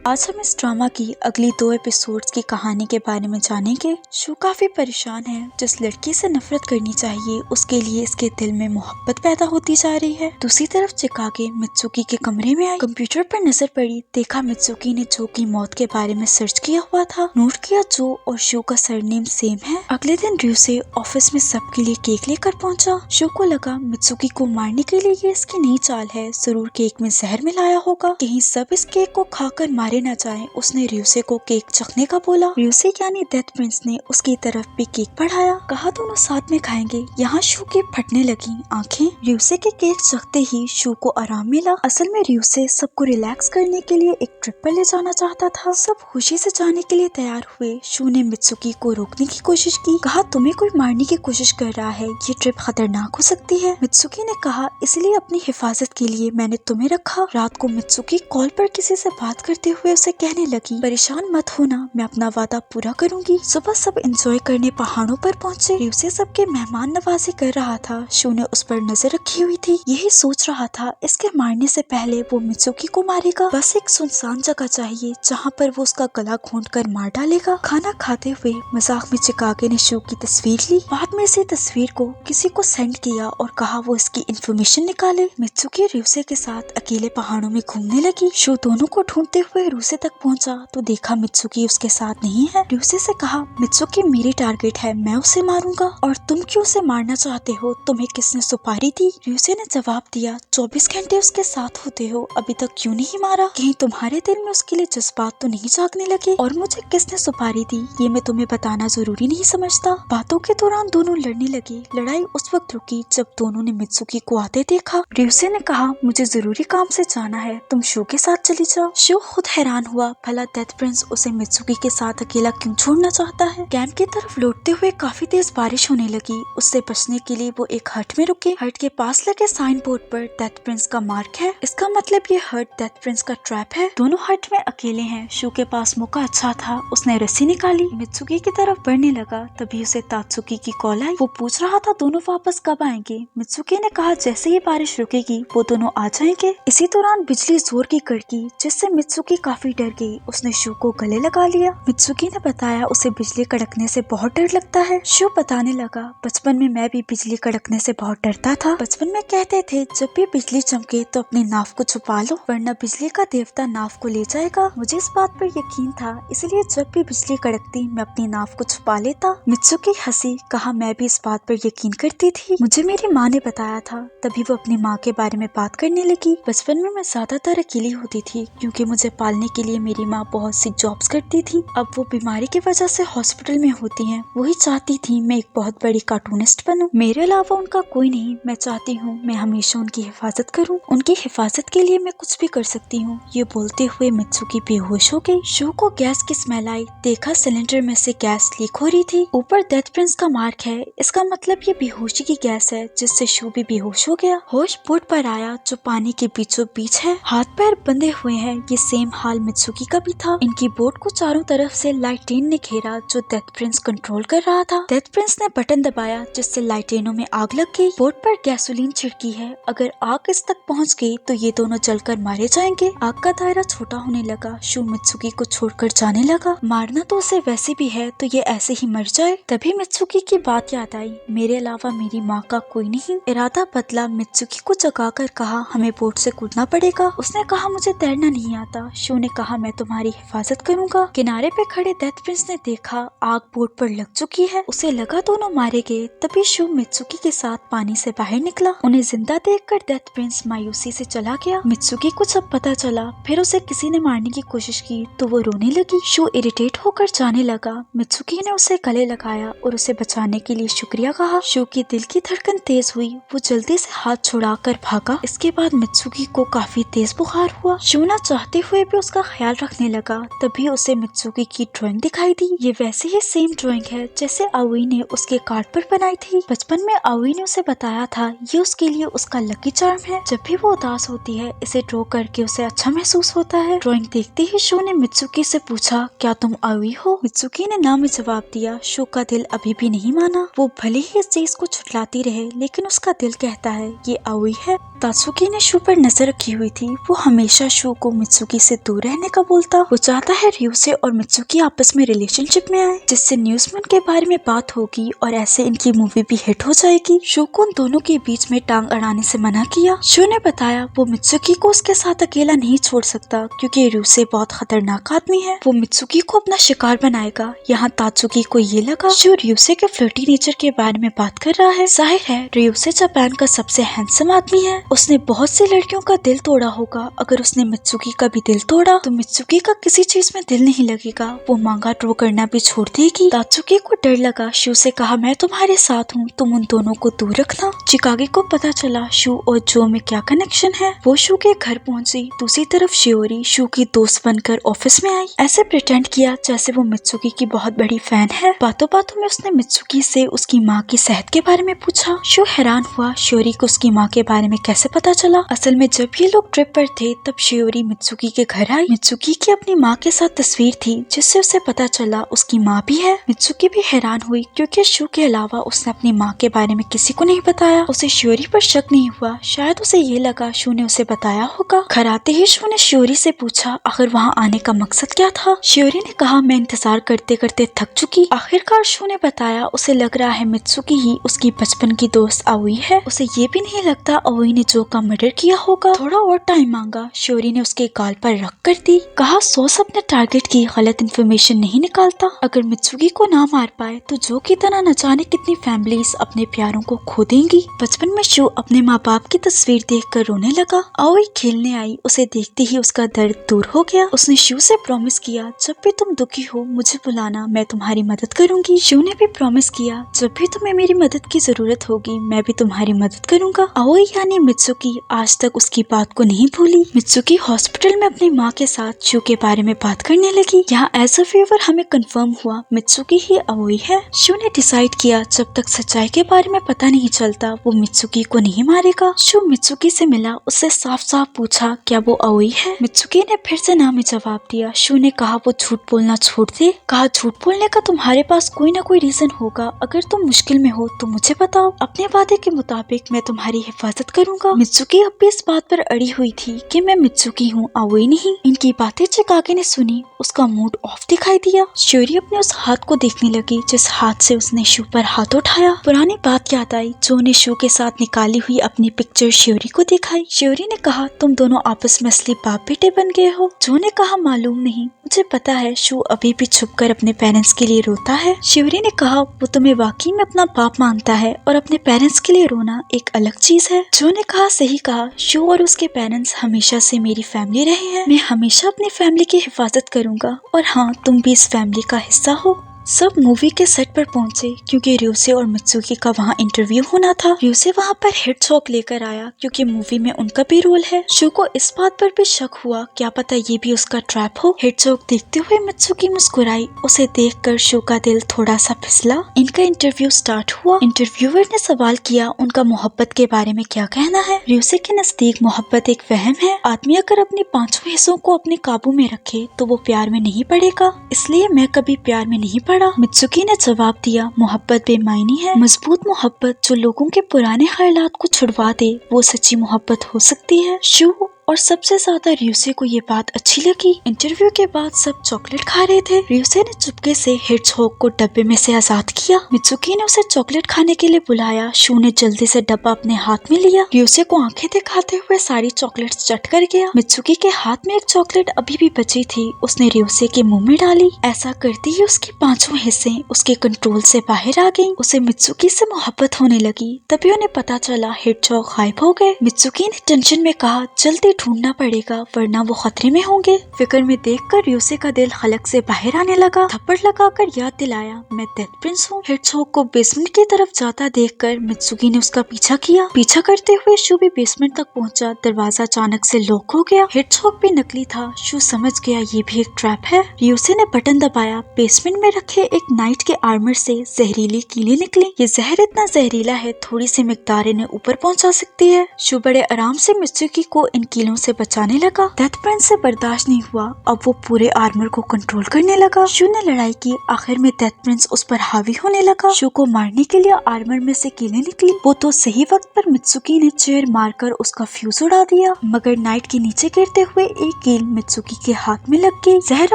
आज हम इस ड्रामा की अगली 2 एपिसोड्स की कहानी के बारे में जानेंगे। शू काफी परेशान है। जिस लड़की से नफरत करनी चाहिए उसके लिए इसके दिल में मोहब्बत पैदा होती जा रही है। दूसरी तरफ चिकागे मित्सुकी के कमरे में आई, कंप्यूटर पर नजर पड़ी, देखा मित्सुकी ने जो की मौत के बारे में सर्च किया हुआ था। नोट किया जो और शू का सरनेम सेम है। अगले दिन र्यूसे ऑफिस में सबके लिए केक लेकर पहुंचा। शू को लगा मित्सुकी को मारने के लिए ये इसकी नई चाल है, जरूर केक में जहर मिलाया होगा, कहीं सब इस केक को खाकर मारे न जाए। उसने र्यूसे को केक चखने का बोला। र्यूसे यानी डेथ प्रिंस ने उसकी तरफ भी केक बढ़ाया, कहा दोनों साथ में खाएंगे। यहाँ शू की फटने लगी आंखें। र्यूसे के केक चखते ही शू को आराम मिला। असल में र्यूसे सबको रिलैक्स करने के लिए एक ट्रिप पर ले जाना चाहता था। सब खुशी से जाने के लिए तैयार हुए। शू ने मित्सुकी को रोकने की कोशिश की, कहा तुम्हें कोई मारने की कोशिश कर रहा है, ये ट्रिप खतरनाक हो सकती है। मित्सुकी ने कहा इसलिए अपनी हिफाजत के लिए मैंने तुम्हें रखा। रात को मित्सुकी कॉल पर किसी से बात करते हुए उसे कहने लगी, परेशान मत होना, मैं अपना वादा पूरा करूंगी। सुबह सब एंजॉय करने पहाड़ों पर पहुंचे। र्यूसे सबके मेहमान नवाजी कर रहा था। शू ने उस पर नजर रखी हुई थी, यही सोच रहा था इसके मारने से पहले वो मित्सुकी को मारेगा। बस एक सुनसान जगह चाहिए जहाँ पर वो उसका गला घोंट कर मार डालेगा। खाना खाते हुए मजाक में चिकागे ने शू की तस्वीर ली। बाद में इसी तस्वीर को किसी को सेंड किया और कहा वो इसकी इंफॉर्मेशन निकाले। मित्सुकी र्यूसे के साथ अकेले पहाड़ों में घूमने लगी। शू दोनों को ढूंढते हुए र्यूसे तक पहुंचा तो देखा मित्सुकी उसके साथ नहीं है। र्यूसे से कहा मित्सुकी मेरी टारगेट है, मैं उसे मारूंगा। और तुम क्यों उसे मारना चाहते हो, तुम्हें किसने सुपारी दी? र्यूसे ने जवाब दिया 24 घंटे उसके साथ होते हो, अभी तक क्यों नहीं मारा? कहीं तुम्हारे दिल में उसके लिए जज्बात तो नहीं जागने लगे? और मुझे किसने सुपारी दी ये मैं तुम्हें बताना जरूरी नहीं समझता। बातों के दौरान दोनों लड़ने लगे। लड़ाई उस वक्त रुकी जब दोनों ने मित्सुकी को आते देखा। र्यूसे ने कहा मुझे जरूरी काम से जाना है, तुम शू के साथ चली जाओ। शू खुद हैरान हुआ, भला डेथ प्रिंस उसे मित्सुकी के साथ अकेला क्यों छोड़ना चाहता है। कैंप की तरफ लौटते हुए काफी तेज बारिश होने लगी। उससे बचने के लिए वो एक हट में रुके। हट के पास लगे साइन बोर्ड पर डेथ प्रिंस का मार्क है, इसका मतलब ये हट डेथ प्रिंस का ट्रैप है। दोनों हट में अकेले हैं। शू के पास मौका अच्छा था, उसने रस्सी निकाली, मित्सुकी की तरफ बढ़ने लगा। तभी उसे तात्सुकी की कॉल आई। वो पूछ रहा था दोनों वापस कब आएंगे। मित्सुकी ने कहा जैसे ही बारिश रुकेगी वो दोनों आ जाएंगे। इसी दौरान बिजली जोर की कड़की, जिससे मित्सुकी काफी डर गई। उसने शू को गले लगा लिया। मित्सुकी ने बताया उसे बिजली कड़कने से बहुत डर लगता है। शू बताने लगा बचपन में मैं भी बिजली कड़कने से बहुत डरता था। बचपन में कहते थे जब भी बिजली चमके तो अपनी नाव को छुपा लो वरना बिजली का देवता नाव को ले जाएगा। मुझे इस बात पर यकीन था, इसलिए जब भी बिजली कड़कती मैं अपनी नाव को छुपा लेता। मित्सुकी हंसी, कहा मैं भी इस बात पर यकीन करती थी, मुझे मेरी माँ ने बताया था। तभी वो अपनी माँ के बारे में बात करने लगी। बचपन में मैं ज्यादातर अकेली होती थी क्योंकि मुझे पालने के लिए मेरी माँ बहुत सी जॉब्स करती थी। अब वो बीमारी की वजह से हॉस्पिटल में होती हैं। वही चाहती थी मैं एक बहुत बड़ी कार्टूनिस्ट बनूं। मेरे अलावा उनका कोई नहीं। मैं चाहती हूँ मैं हमेशा उनकी हिफाजत करूँ। उनकी हिफाजत के लिए मैं कुछ भी कर सकती हूँ। ये बोलते हुए मित्सुकी बेहोश हो गई। शू को गैस की स्मेल आई, देखा सिलेंडर में से गैस लीक हो रही थी। ऊपर डेथ प्रिंस का मार्क है, इसका मतलब ये बेहोशी की गैस है, जिससे शू भी बेहोश हो गया। होश बोट पर आया जो पानी के बीचों बीच है, हाथ पैर बंधे हुए हैं। ये सेम हाल मित्सुकी का भी था। इनकी बोट को चारों तरफ से लाइटेन ने घेरा जो डेथ प्रिंस कंट्रोल कर रहा था। डेथ प्रिंस ने बटन दबाया जिससे लाइटेनों में आग लग गई। बोट पर गैसोलीन छिड़की है, अगर आग इस तक पहुंच गई तो ये दोनों जलकर मारे जाएंगे। आग का दायरा छोटा होने लगा। शू मित्सुकी को छोड़कर जाने लगा। मारना तो उसे वैसे भी है तो ये ऐसे ही मर जाए। तभी मित्सुकी की बात याद आई, मेरे अलावा मेरी माँ का कोई नहीं। इरादा बदला, मित्सुकी को जगाकर कहा हमें बोट से कूदना पड़ेगा। उसने कहा मुझे तैरना नहीं आता। शू ने कहा मैं तुम्हारी हिफाजत करूंगा। किनारे पे खड़े डेथ प्रिंस ने देखा आग बोट पर लग चुकी है। उसे लगा दोनों मारे गए। तभी शू मित्सुकी के साथ पानी से बाहर निकला। उन्हें जिंदा देखकर डेथ प्रिंस मायूसी से चला गया। मित्सुकी को जब पता चला फिर उसे किसी ने मारने की कोशिश की तो वो रोने लगी। शू इरिटेट होकर जाने लगा। मित्सुकी ने उसे गले लगाया और उसे बचाने के लिए शुक्रिया कहा। शू की दिल की धड़कन तेज हुई। वो जल्दी से हाथ छुड़ाकर भागा। इसके बाद मित्सुकी को काफी तेज बुखार हुआ। शू ना चाहते हुए भी उसका ख्याल रखने लगा। तभी उसे मित्सुकी की ड्राइंग दिखाई दी। ये वैसे ही सेम ड्राइंग है जैसे आउई ने उसके कार्ड पर बनाई थी। बचपन में आउई ने उसे बताया था ये उसके लिए उसका लकी चार्म है। जब भी वो उदास होती है इसे ड्रॉ करके उसे अच्छा महसूस होता है। ड्राइंग देखते ही शू ने मित्सुकी से पूछा क्या तुम आउई हो? मित्सुकी ने ना में जवाब दिया। शू का दिल अभी भी नहीं माना। वो भले ही इस चीज को छुटलाती रहे लेकिन उसका दिल कहता है ये आउई है। तात्सुकी ने शू पर नजर रखी हुई थी। वो हमेशा शू को मित्सुकी से दूर दूर रहने का बोलता। वो चाहता है रियोसे और मित्सुकी आपस में रिलेशनशिप में आए, जिससे न्यूज़मैन के बारे में बात होगी और ऐसे इनकी मूवी भी हिट हो जाएगी। शो को उन दोनों के बीच में टांग अड़ाने से मना किया। शो ने बताया वो मित्सुकी को उसके साथ अकेला नहीं छोड़ सकता क्योंकि रियोसे बहुत खतरनाक आदमी है, वो मित्सुकी को अपना शिकार बनाएगा। यहाँ तात्सुकी को ये लगा शो रियोसे के फ्लर्टी नेचर के बारे में बात कर रहा है। जाहिर है रियोसे जापान का सबसे हैंडसम आदमी है, उसने बहुत सी लड़कियों का दिल तोड़ा होगा। अगर उसने मित्सुकी का भी दिल तोड़ा तो मित्सुकी का किसी चीज में दिल नहीं लगेगा, वो मांगा ड्रॉ करना भी छोड़ देगी। तात्सुकी को डर लगा। शू से कहा मैं तुम्हारे साथ हूँ, तुम उन दोनों को दूर रखना। चिकागे को पता चला शू और जो में क्या कनेक्शन है। वो शू के घर पहुंची। दूसरी तरफ शियोरी शू की दोस्त बनकर ऑफिस में आई, ऐसे प्रिटेंड किया जैसे वो मित्सुकी की बहुत बड़ी फैन है। बातों बातों में उसने मित्सुकी से उसकी माँ की सेहत के बारे में पूछा। शू हैरान हुआ शियोरी को उसकी माँ के बारे में कैसे पता चला। असल में जब ये लोग ट्रिप पर थे तब शियोरी मित्सुकी के घर आई। मित्सुकी की अपनी माँ के साथ तस्वीर थी जिससे उसे पता चला उसकी माँ भी है। मित्सुकी भी हैरान हुई क्योंकि शू के अलावा उसने अपनी माँ के बारे में किसी को नहीं बताया। उसे शियोरी पर शक नहीं हुआ, शायद उसे ये लगा शू ने उसे बताया होगा। घर आते ही शू ने शियोरी से पूछा आखिर वहाँ आने का मकसद क्या था। शियोरी ने कहा मैं इंतजार करते करते थक चुकी। आखिरकार शू ने बताया उसे लग रहा है मित्सुकी ही उसकी बचपन की दोस्त आउई है। उसे ये भी नहीं लगता आउई ने जो का मर्डर किया होगा। थोड़ा और टाइम मांगा। शियोरी ने उसके गाल पर रख कर दी। कहा सोस अपने टारगेट की गलत इन्फॉर्मेशन नहीं निकालता। अगर मित्सुकी को ना मार पाए तो जो की तरह न जाने कितनी फैमिलीज अपने प्यारों को खो देंगी। बचपन में शू अपने माँ बाप की तस्वीर देखकर रोने लगा। आउई खेलने आई, उसे देखते ही उसका दर्द दूर हो गया। उसने शू से प्रॉमिस किया जब भी तुम दुखी हो मुझे बुलाना, मैं तुम्हारी मदद करूंगी। शू ने भी प्रॉमिस किया जब भी तुम्हें मेरी मदद की जरूरत होगी मैं भी तुम्हारी मदद करूंगा। आउई यानी मित्सुकी आज तक उसकी बात को नहीं भूली। मित्सुकी हॉस्पिटल में अपनी माँ के साथ शू के बारे में बात करने लगी। यहाँ एज अ फेवर हमें कंफर्म हुआ मित्सुकी ही आउई है। शू ने डिसाइड किया जब तक सच्चाई के बारे में पता नहीं चलता वो मित्सुकी को नहीं मारेगा। शू मित्सुकी से मिला, उससे साफ साफ पूछा क्या वो आउई है। मित्सुकी ने फिर से ना में जवाब दिया। शू ने कहा वो झूठ बोलना छोड़ दे। कहा झूठ बोलने का तुम्हारे पास कोई ना कोई रीजन होगा, अगर तुम मुश्किल में हो तो मुझे बताओ, अपने वादे के मुताबिक मैं तुम्हारी हिफाजत करूंगा। मित्सुकी अब भी इस बात पर अड़ी हुई थी कि मैं मित्सुकी हूँ आउई नहीं। इनकी बातें चिकागे ने सुनी, उसका मूड ऑफ दिखाई दिया। शियोरी अपने उस हाथ को देखने लगी जिस हाथ से उसने शू पर हाथ उठाया। पुरानी बात याद आई। जो ने शू के साथ निकाली हुई अपनी पिक्चर शियोरी को दिखाई। शियोरी ने कहा तुम दोनों आपस में असली बाप बेटे बन गए हो। जो ने कहा मालूम नहीं, मुझे पता है शू अभी भी छुपकर अपने पेरेंट्स के लिए रोता है। शियोरी ने कहा वो तुम्हें वाकई में अपना बाप मानता है और अपने पेरेंट्स के लिए रोना एक अलग चीज है। जो ने कहा सही कहा, शू और उसके पेरेंट्स हमेशा से मेरी फैमिली रहे हैं, मैं हमेशा अपनी फैमिली की हिफाजत करूंगा और हाँ तुम भी इस फैमिली का हिस्सा हो। सब मूवी के सेट पर पहुंचे क्योंकि रियोसे और मित्सुकी का वहां इंटरव्यू होना था। रियोसे वहां पर हेडशॉक लेकर आया क्योंकि मूवी में उनका भी रोल है। शू को इस बात पर भी शक हुआ क्या पता ये भी उसका ट्रैप हो। हेडशॉक देखते हुए मित्सुकी मुस्कुराई, उसे देखकर शू का दिल थोड़ा सा फिसला। इनका इंटरव्यू स्टार्ट हुआ। इंटरव्यूअर ने सवाल किया उनका मोहब्बत के बारे में क्या कहना है। रियोसे के नजदीक मोहब्बत एक वहम है, आदमी अगर अपने पांचों हिस्सों को अपने काबू में रखे तो वो प्यार में नहीं पड़ेगा, इसलिए मैं कभी प्यार में नहीं पड़ा। मित्सुकी ने जवाब दिया मोहब्बत बेमायनी है, मजबूत मोहब्बत जो लोगों के पुराने ख्यालात को छुड़वा दे वो सच्ची मोहब्बत हो सकती है। शू और सबसे ज्यादा रियोसे को ये बात अच्छी लगी। इंटरव्यू के बाद सब चॉकलेट खा रहे थे। रियोसे ने चुपके से हेडशॉक को डब्बे में से आजाद किया। मित्सुकी ने उसे चॉकलेट खाने के लिए बुलाया। शू ने जल्दी से डब्बा अपने हाथ में लिया। रियोसे को आंखें दिखाते हुए सारी चॉकलेट्स चट कर गया। मित्सुकी के हाथ में एक चॉकलेट अभी भी बची थी, उसने रियोसे के मुंह में डाली। ऐसा करते ही उसके पांचों हिस्से उसके कंट्रोल से बाहर आ गयी। उसे मित्सुकी से मोहब्बत होने लगी। तभी उन्हें पता चला हेडशॉक गायब हो गए। मित्सुकी ने टेंशन में कहा जल्दी ढूंढना पड़ेगा वरना वो खतरे में होंगे। फिक्र में देखकर रियोसे का दिल हलक से बाहर आने लगा। थप्पड़ लगाकर याद दिलाया मैं डेथ प्रिंस हूँ। हेडशॉक को बेसमेंट की तरफ जाता देखकर मित्सुकी ने उसका पीछा किया। पीछा करते हुए शू भी बेसमेंट तक पहुँचा। दरवाजा अचानक से लॉक हो गया। हेडशॉक भी नकली था। शू समझ गया ये भी एक ट्रैप है। रियोसे ने बटन दबाया। बेसमेंट में रखे एक नाइट के आर्मर से जहरीली कीलें निकली। ये जहर इतना जहरीला है थोड़ी सी मिकदार इन्हें ऊपर पहुँचा सकती है। शू बड़े आराम से मित्सुकी को इन कीलों किलों से बचाने लगा। डेथ प्रिंस से बर्दाश्त नहीं हुआ, अब वो पूरे आर्मर को कंट्रोल करने लगा। शू ने लड़ाई की, आखिर में डेथ प्रिंस उस पर हावी होने लगा। शू को मारने के लिए आर्मर में से कीलें निकली। वो तो सही वक्त पर मित्सुकी ने चेयर मारकर उसका फ्यूज उड़ा दिया, मगर नाइट के नीचे गिरते हुए एक कील मित्सुकी के हाथ में लग गई। जहर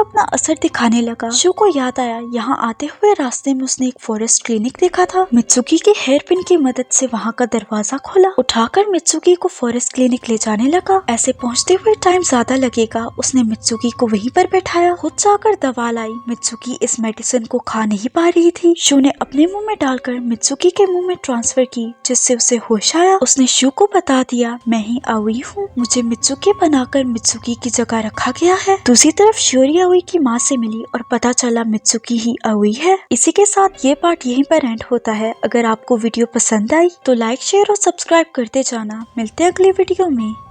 अपना असर दिखाने लगा। शू को याद आया यहाँ आते हुए रास्ते में उसने एक फॉरेस्ट क्लिनिक देखा था। मित्सुकी के हेयर पिन की मदद से वहाँ का दरवाजा खोला, उठाकर मित्सुकी को फॉरेस्ट क्लिनिक ले जाने लगा। ऐसे पहुँचते हुए टाइम ज्यादा लगेगा, उसने मित्सुकी को वहीं पर बैठाया, खुद जाकर दवा लाई। मित्सुकी इस मेडिसिन को खा नहीं पा रही थी। शू ने अपने मुंह में डालकर मित्सुकी के मुंह में ट्रांसफर की, जिससे उसे होश आया। उसने शू को बता दिया, मैं ही आउई हूँ, मुझे मित्सुकी बनाकर मित्सुकी की जगह रखा गया है। दूसरी तरफ शियोरी आउई की माँ से मिली और पता चला मित्सुकी ही आउई है। इसी के साथ ये पार्ट यहीं पर एंड होता है। अगर आपको वीडियो पसंद आई तो लाइक, शेयर और सब्सक्राइब करते जाना। मिलते हैं अगली वीडियो में।